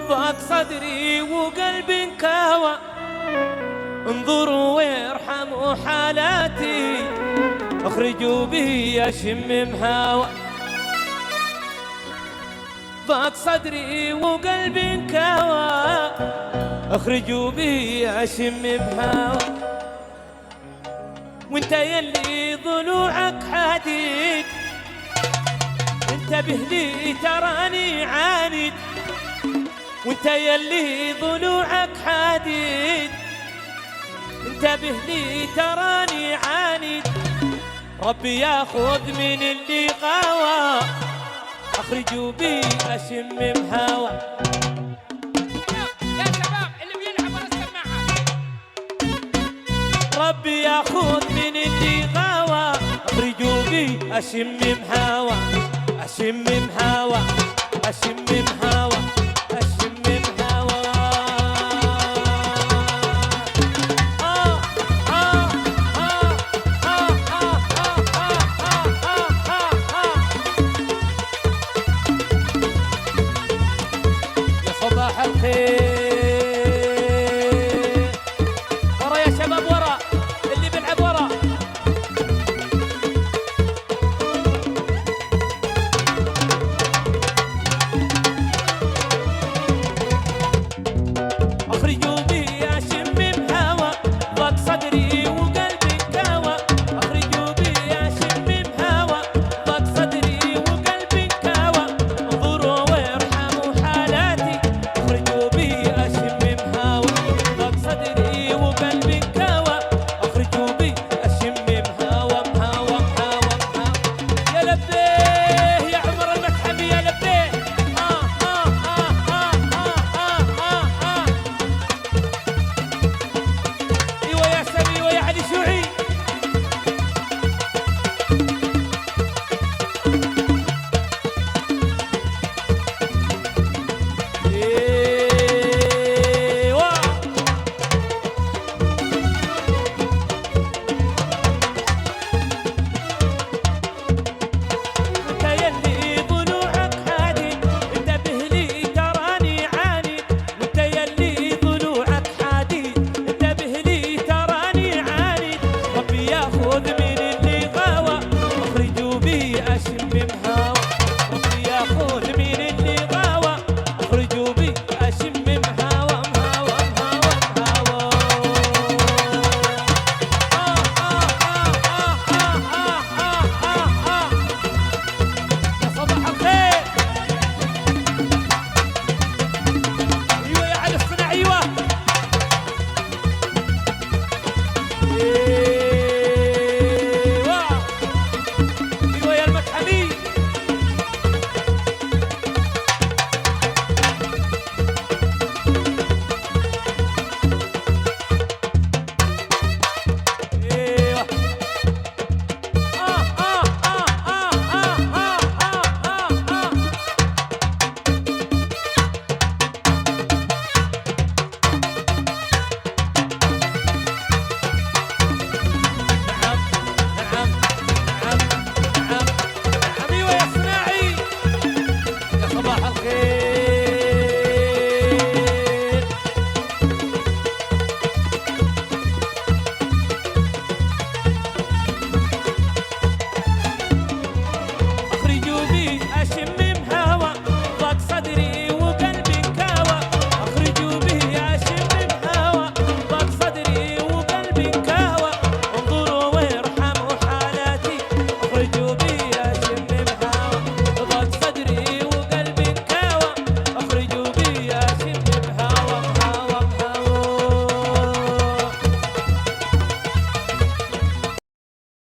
ضاق صدري وقلبي انكوى، انظروا وارحموا حالاتي، اخرجوا بي اشم هوا. ضاق صدري وقلبي انكوى، اخرجوا بي اشم هوا. وانت يلي ضلوعك حديد، انتبه لي تراني عاند. وانت يلي ضلوعك حديد، انتبه لي تراني عاند. ربي ياخذ من اللي غاوى، اخرجوا بي اشم هوا. يا شباب اللي بيلعب ورا السماعه. ربي ياخذ من اللي غاوى، اخرجوا بي اشم هوا. اشم هوا، اشم هوا، اشم هوا. يا صباح الخير